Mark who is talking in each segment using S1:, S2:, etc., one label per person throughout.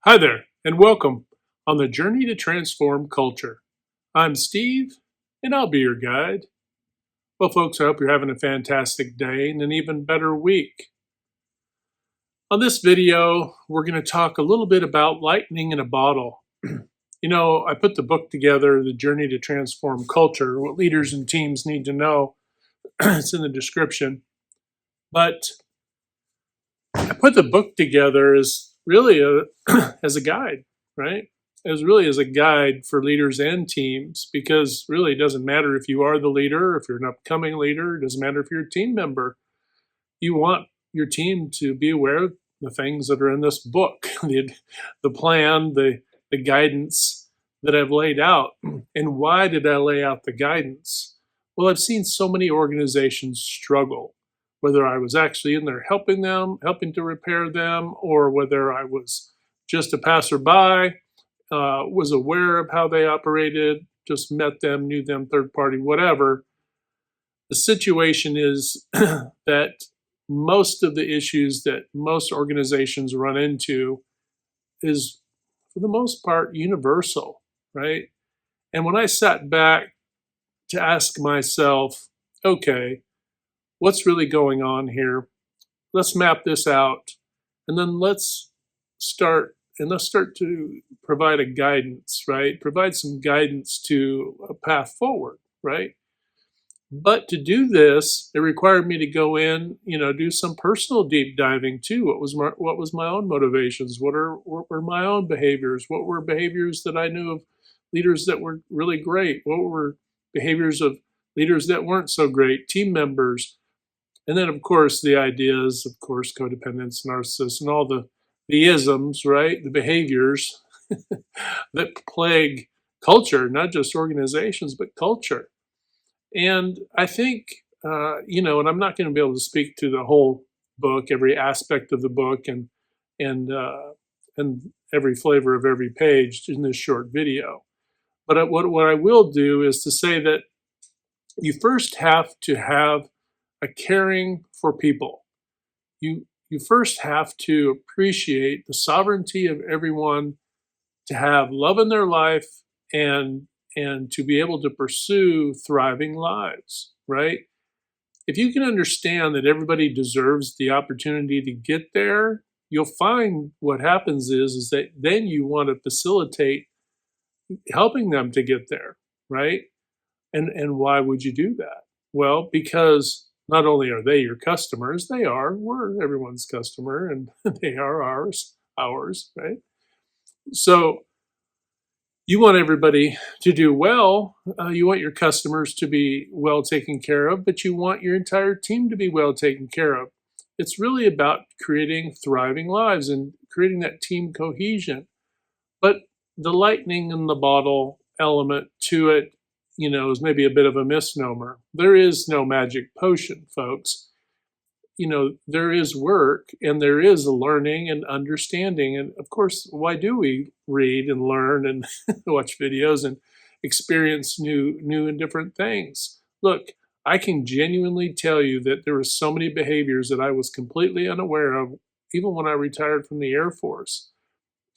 S1: Hi there, and welcome on the journey to transform culture. I'm Steve, and I'll be your guide. Well, folks, I hope you're having a fantastic day and an even better week. On this video, we're going to talk a little bit about lightning in a bottle. I put the book together, The Journey to Transform Culture, what leaders and teams need to know. It's in the description. But I put the book together as really as a guide, right? As a guide for leaders and teams, because really it doesn't matter if you are the leader, if you're an upcoming leader, it doesn't matter if you're a team member. You want your team to be aware of the things that are in this book, the plan, the guidance that I've laid out. And why did I lay out the guidance? Well, I've seen so many organizations struggle, whether I was actually in there helping them, helping to repair them, or whether I was just a passerby, was aware of how they operated, just met them, knew them, third party, whatever. The situation is that most of the issues that most organizations run into is, for the most part, universal, right? And when I sat back to ask myself, okay, what's really going on here? Let's map this out, and then let's start to provide a guidance, right? Provide some guidance to a path forward, right? But to do this, it required me to go in, do some personal deep diving too. What was my own motivations? What were my own behaviors? What were behaviors that I knew of leaders that were really great? What were behaviors of leaders that weren't so great? Team members, and then of course the ideas, of course, codependence, narcissism, and all the isms, right? The behaviors that plague culture, not just organizations, but culture. And I think, and I'm not going to be able to speak to the whole book, every aspect of the book, and and every flavor of every page in this short video. But what I will do is to say that you first have to have a caring for people. You first have to appreciate the sovereignty of everyone, to have love in their life, and to be able to pursue thriving lives, right? If you can understand that everybody deserves the opportunity to get there, you'll find what happens is that then you want to facilitate helping them to get there, right? And why would you do that? Well, because not only are they your customers, we're everyone's customer, and they are ours, right? So you want everybody to do well. You want your customers to be well taken care of, but you want your entire team to be well taken care of. It's really about creating thriving lives and creating that team cohesion. But the lightning in the bottle element to it, is maybe a bit of a misnomer. There is no magic potion, folks. There is work and there is learning and understanding. And of course, why do we read and learn and watch videos and experience new and different things? Look, I can genuinely tell you that there were so many behaviors that I was completely unaware of, even when I retired from the Air Force,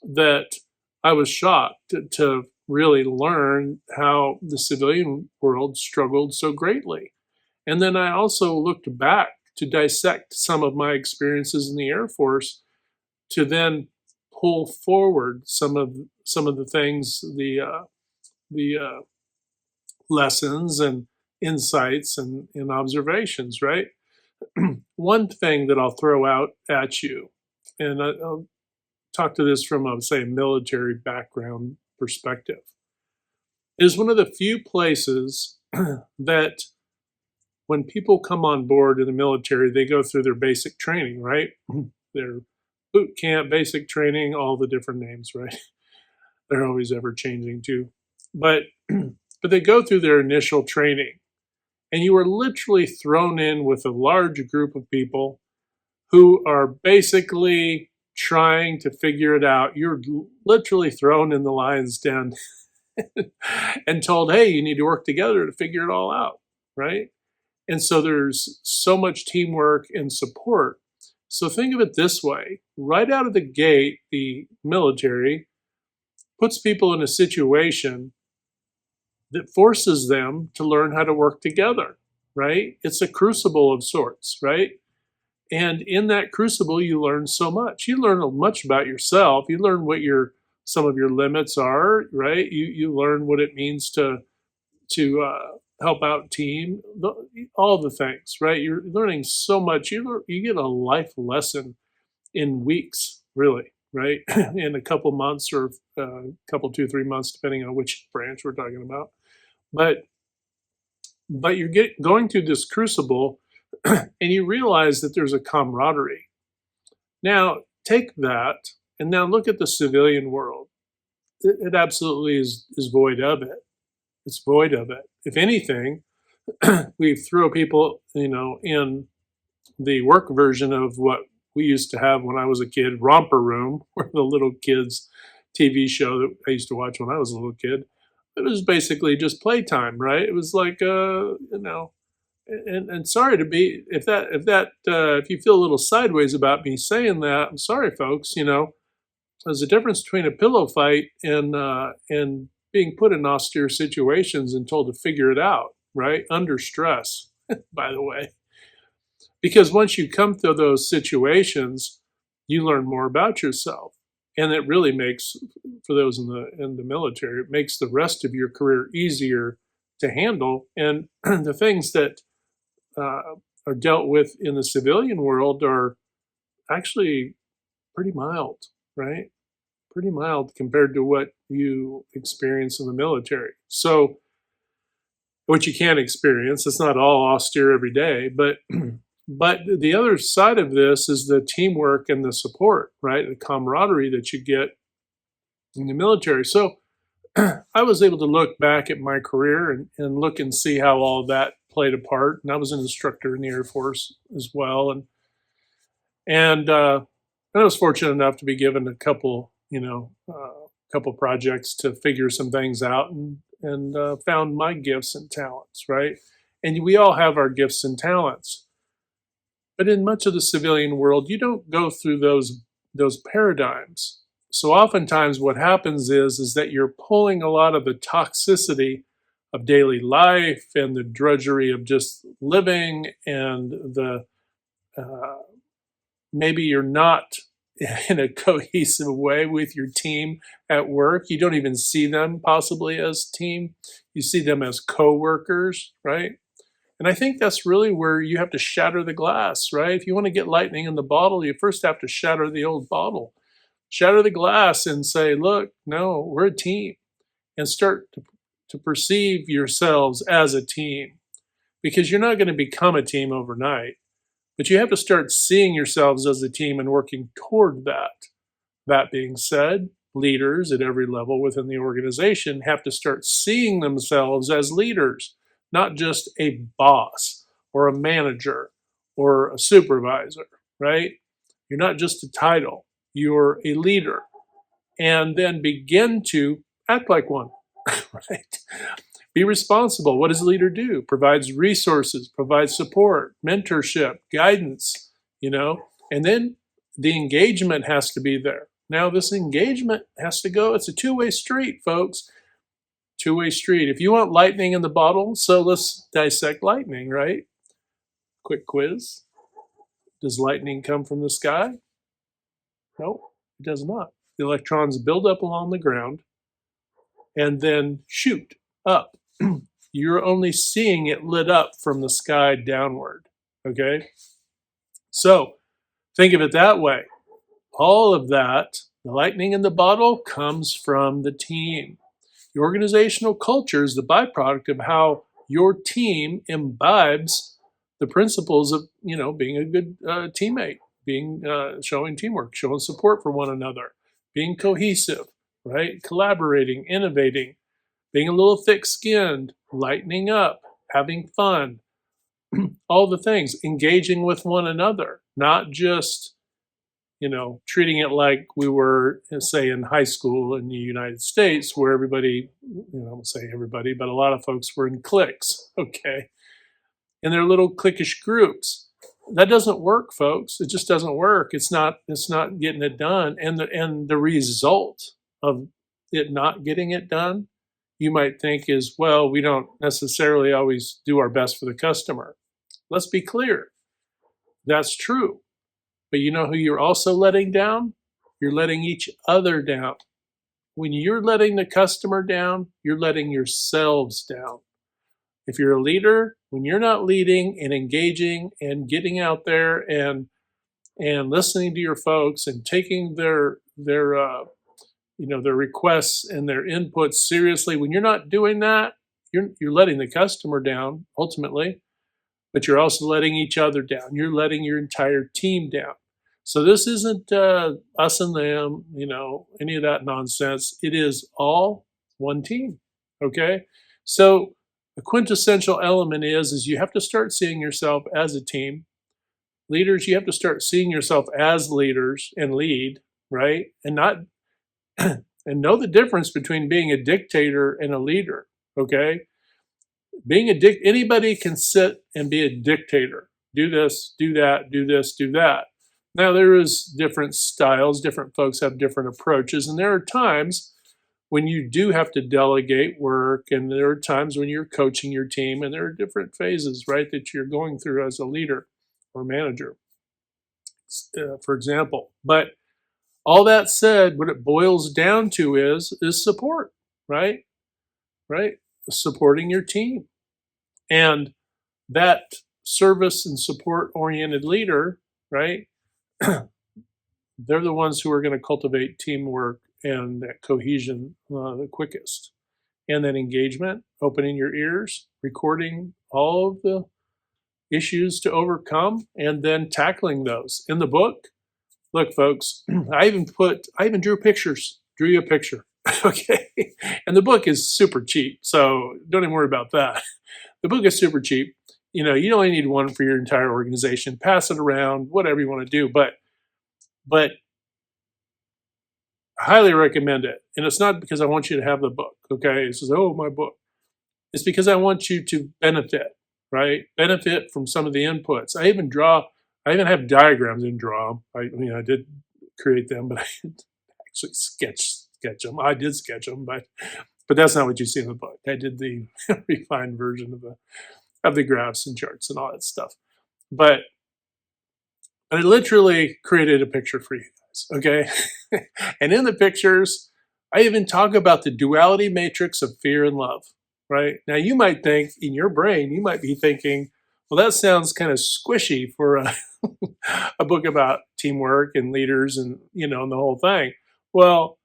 S1: that I was shocked to really learn how the civilian world struggled so greatly. And then I also looked back to dissect some of my experiences in the Air Force to then pull forward some of the things, the lessons and insights and observations. Right. One thing that I'll throw out at you, and I'll talk to this from a say military background perspective, is one of the few places that when people come on board in the military, they go through their basic training, right? Their boot camp, basic training, all the different names, right? They're always ever changing too. But but they go through their initial training, and you are literally thrown in with a large group of people who are basically trying to figure it out. You're literally thrown in the lion's den and told, hey, you need to work together to figure it all out, right? And so there's so much teamwork and support. So think of it this way. Right out of the gate, the military puts people in a situation that forces them to learn how to work together, right? It's a crucible of sorts, right? And in that crucible, you learn so much. You learn much about yourself. You learn what your some of your limits are, right? You learn what it means to help out team, all the things, right? You're learning so much. You get a life lesson in weeks, really, right? In a couple months or a couple, 2, 3 months, depending on which branch we're talking about. But you're going through this crucible, and you realize that there's a camaraderie. Now take that, and now look at the civilian world. It absolutely is void of it. It's void of it. If anything, we throw people, in the work version of what we used to have when I was a kid, Romper Room, where the little kids TV show that I used to watch when I was a little kid. It was basically just playtime, right? It was like, and sorry to be if you feel a little sideways about me saying that, I'm sorry, folks. There's a difference between a pillow fight and being put in austere situations and told to figure it out, right? Under stress, by the way. Because once you come through those situations, you learn more about yourself. And it really makes, for those in the military, it makes the rest of your career easier to handle. And the things that are dealt with in the civilian world are actually pretty mild, right? Pretty mild compared to what you experience in the military. So, what you can experience, it's not all austere every day, but but the other side of this is the teamwork and the support, right? The camaraderie that you get in the military. So I was able to look back at my career and look and see how all that played a part. And I was an instructor in the Air Force as well, and I was fortunate enough to be given a couple projects to figure some things out and found my gifts and talents, right? And we all have our gifts and talents. But in much of the civilian world, you don't go through those paradigms. So oftentimes what happens is that you're pulling a lot of the toxicity of daily life and the drudgery of just living and the maybe you're not in a cohesive way with your team at work. You don't even see them possibly as team. You see them as co-workers, right? And I think that's really where you have to shatter the glass, right? If you want to get lightning in the bottle, you first have to shatter the old bottle. Shatter the glass and say, look, no, we're a team. And start to perceive yourselves as a team. Because you're not going to become a team overnight. But you have to start seeing yourselves as a team and working toward that. That being said, leaders at every level within the organization have to start seeing themselves as leaders, not just a boss or a manager or a supervisor, right? You're not just a title, you're a leader. And then begin to act like one, right? Be responsible. What does a leader do? Provides resources, provides support, mentorship, guidance, and then the engagement has to be there. Now, this engagement has to go, it's a two-way street, folks. Two-way street. If you want lightning in the bottle, so let's dissect lightning, right? Quick quiz. Does lightning come from the sky? No, it does not. The electrons build up along the ground and then shoot up. You're only seeing it lit up from the sky downward, okay? So think of it that way. All of that, the lightning in the bottle, comes from the team. The organizational culture is the byproduct of how your team imbibes the principles of, being a good teammate, being showing teamwork, showing support for one another, being cohesive, right? Collaborating, innovating, being a little thick-skinned, lightening up, having fun, all the things, engaging with one another, not just, treating it like we were, say, in high school in the United States, where everybody, I won't say everybody, but a lot of folks were in cliques, okay? And they're little cliquish groups. That doesn't work, folks. It just doesn't work. It's not getting it done. And the result of it not getting it done, you might think is, well, we don't necessarily always do our best for the customer. Let's be clear. That's true. But you know who you're also letting down? You're letting each other down. When you're letting the customer down, you're letting yourselves down. If you're a leader, when you're not leading and engaging and getting out there and listening to your folks and taking their requests and their inputs seriously, when you're not doing that, you're letting the customer down ultimately, but you're also letting each other down. You're letting your entire team down. So this isn't us and them, any of that nonsense. It is all one team. Okay. So a quintessential element is you have to start seeing yourself as a team. Leaders, you have to start seeing yourself as leaders and lead, right? And not and know the difference between being a dictator and a leader. Okay. Anybody can sit and be a dictator. Do this, do that, do this, do that. Now there is different styles, different folks have different approaches, and there are times when you do have to delegate work, and there are times when you're coaching your team, and there are different phases, right, that you're going through as a leader or manager, for example. But all that said, what it boils down to is support, right? Right? Supporting your team. And that service and support oriented leader, right? They're the ones who are going to cultivate teamwork and that cohesion the quickest. And then engagement, opening your ears, recording all of the issues to overcome, and then tackling those. In the book, look, folks, I even drew pictures, drew you a picture. Okay. And the book is super cheap. So don't even worry about that. The book is super cheap. You only need one for your entire organization. Pass it around, whatever you want to do. But I highly recommend it. And it's not because I want you to have the book. Okay. It says, oh, my book. It's because I want you to benefit, right? Benefit from some of the inputs. I even have diagrams in Draw. I did create them, but I didn't actually sketch them. I did sketch them, but that's not what you see in the book. I did the refined version of the graphs and charts and all that stuff. But I literally created a picture for you guys, okay? And in the pictures, I even talk about the duality matrix of fear and love, right? Now, you might think, in your brain, you might be thinking, well, that sounds kind of squishy for a book about teamwork and leaders and, and the whole thing. Well,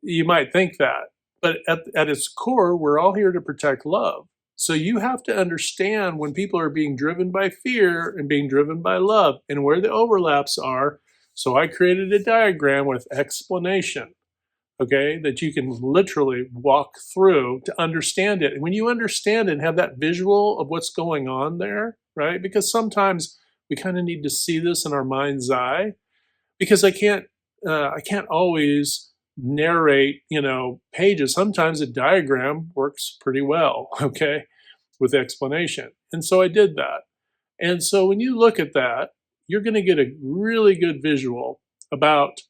S1: you might think that. But at its core, we're all here to protect love. So you have to understand when people are being driven by fear and being driven by love and where the overlaps are. So I created a diagram with explanation, okay, that you can literally walk through to understand it. And when you understand it and have that visual of what's going on there, right? Because sometimes we kind of need to see this in our mind's eye, because I can't always narrate, pages. Sometimes a diagram works pretty well, okay, with explanation. And so I did that. And so when you look at that, you're going to get a really good visual about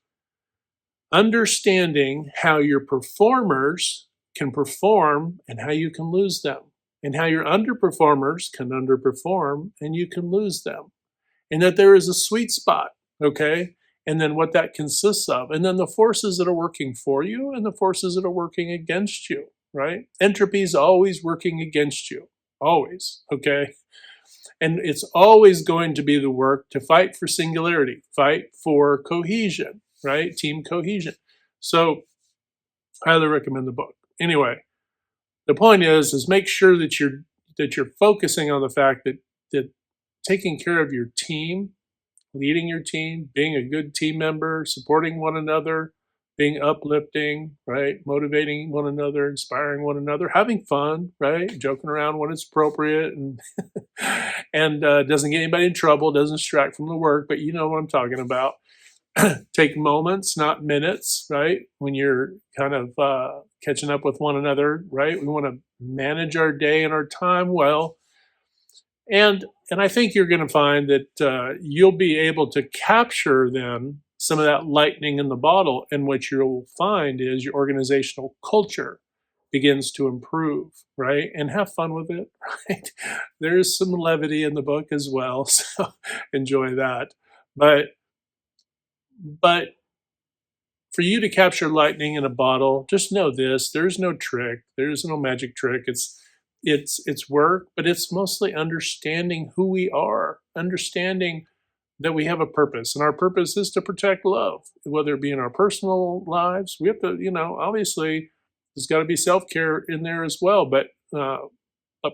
S1: understanding how your performers can perform and how you can lose them, and how your underperformers can underperform and you can lose them, and that there is a sweet spot, okay? And then what that consists of, and then the forces that are working for you and the forces that are working against you, right? Entropy is always working against you, always, okay? And it's always going to be the work to fight for singularity, fight for cohesion, right? Team cohesion. So highly recommend the book. Anyway, the point is make sure that you're focusing on the fact that taking care of your team, leading your team, being a good team member, supporting one another, being uplifting, right? Motivating one another, inspiring one another, having fun, right? Joking around when it's appropriate, and and doesn't get anybody in trouble, doesn't distract from the work, but you know what I'm talking about. Take moments, not minutes, right? When you're kind of catching up with one another, right? We want to manage our day and our time well. And I think you're going to find that you'll be able to capture then some of that lightning in the bottle, and what you'll find is your organizational culture begins to improve, right? And have fun with it, right? There's some levity in the book as well, so enjoy that. But but for you to capture lightning in a bottle, just know this: there's no trick, there's no magic trick. It's work, but it's mostly understanding who we are, understanding that we have a purpose, and our purpose is to protect love, whether it be in our personal lives. We have to, obviously, there's got to be self care in there as well, but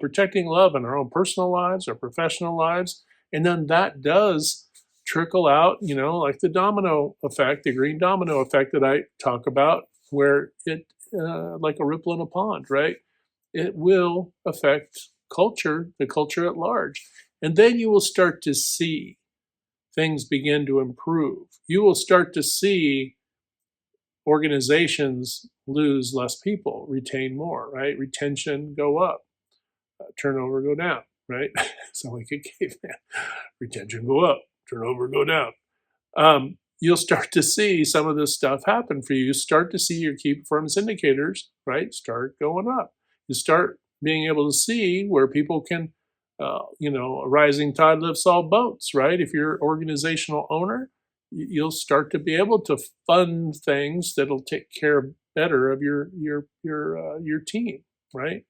S1: protecting love in our own personal lives, our professional lives, and then that does trickle out, like the domino effect, the green domino effect that I talk about, where like a ripple in a pond, right? It will affect culture, the culture at large. And then you will start to see things begin to improve. You will start to see organizations lose less people, retain more, right? Retention go up, turnover go down, right? Sound like a caveman. Retention go up, turnover go down. You'll start to see some of this stuff happen for you. You start to see your key performance indicators, right, start going up. You start being able to see where people can, a rising tide lifts all boats, right? If you're an organizational owner, you'll start to be able to fund things that'll take care better of your team, right?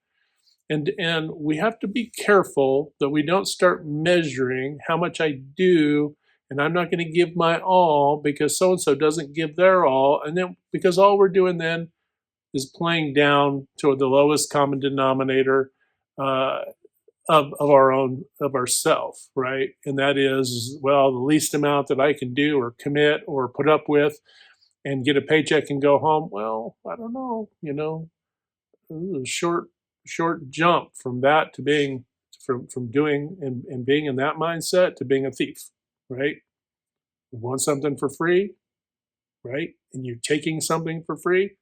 S1: And we have to be careful that we don't start measuring how much I do, and I'm not going to give my all because so and so doesn't give their all, and then because all we're doing then is playing down to the lowest common denominator uh, of our own, of ourself, right? And that is, well, the least amount that I can do or commit or put up with and get a paycheck and go home. Well, I don't know, a short jump from that to being from doing and being in that mindset to being a thief, right? You want something for free, right? And you're taking something for free,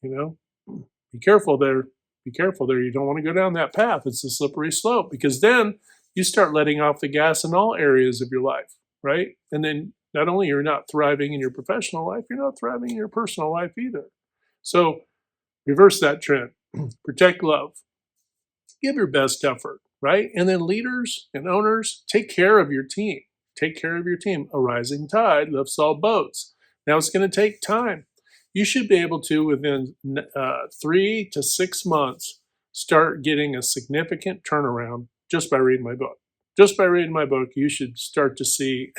S1: you know, be careful there. Be careful there. You don't want to go down that path. It's a slippery slope, because then you start letting off the gas in all areas of your life, right? And then not only you're not thriving in your professional life, you're not thriving in your personal life either. So reverse that trend. Protect love. Give your best effort, right? And then leaders and owners, take care of your team. Take care of your team. A rising tide lifts all boats. Now it's going to take time. You should be able to, within 3 to 6 months, start getting a significant turnaround just by reading my book. Just by reading my book, you should start to see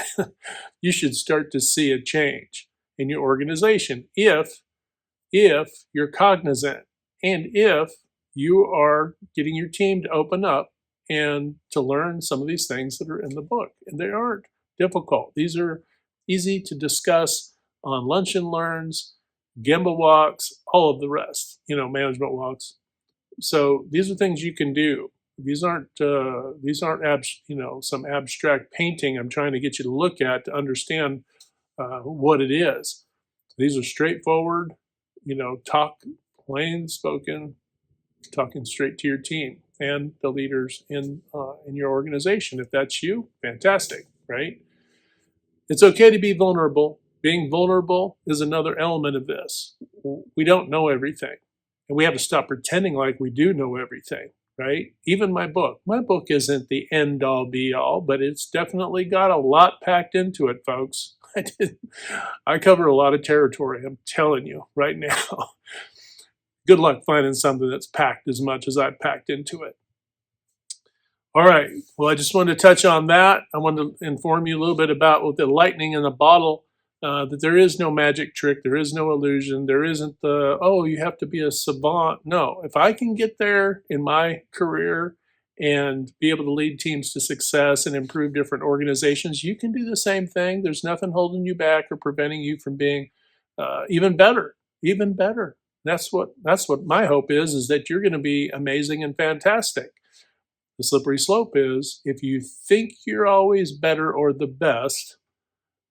S1: you should start to see a change in your organization if you're cognizant, and if you are getting your team to open up and to learn some of these things that are in the book. And they aren't difficult. These are easy to discuss on lunch and learns, Gemba walks, all of the rest, management walks. So these are things you can do. These aren't some abstract painting I'm trying to get you to look at to understand what it is. These are straightforward, talk plain spoken, talking straight to your team and the leaders in your organization. If that's you, fantastic, right? It's okay to be vulnerable. Being vulnerable is another element of this. We don't know everything, and we have to stop pretending like we do know everything, right? Even my book isn't the end all be all, but it's definitely got a lot packed into it, folks. I cover a lot of territory, I'm telling you right now. Good luck finding something that's packed as much as I've packed into it. All right. Well, I just wanted to touch on that. I wanted to inform you a little bit about with the lightning in the bottle, that there is no magic trick. There is no illusion. There isn't you have to be a savant. No, if I can get there in my career and be able to lead teams to success and improve different organizations, you can do the same thing. There's nothing holding you back or preventing you from being even better, even better. That's what my hope is that you're going to be amazing and fantastic. The slippery slope is if you think you're always better or the best,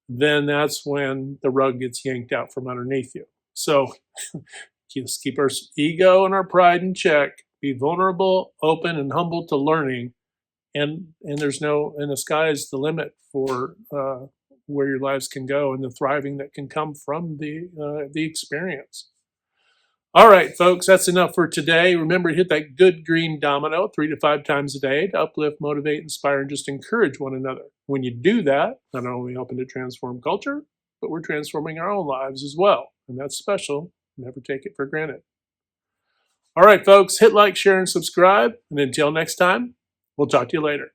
S1: then that's when the rug gets yanked out from underneath you. So just keep our ego and our pride in check, be vulnerable, open, and humble to learning, and the sky is the limit for where your lives can go and the thriving that can come from the experience. All right, folks, that's enough for today. Remember to hit that good green domino 3 to 5 times a day to uplift, motivate, inspire, and just encourage one another. When you do that, not only helping to transform culture, but we're transforming our own lives as well. And that's special. Never take it for granted. All right, folks, hit like, share, and subscribe. And until next time, we'll talk to you later.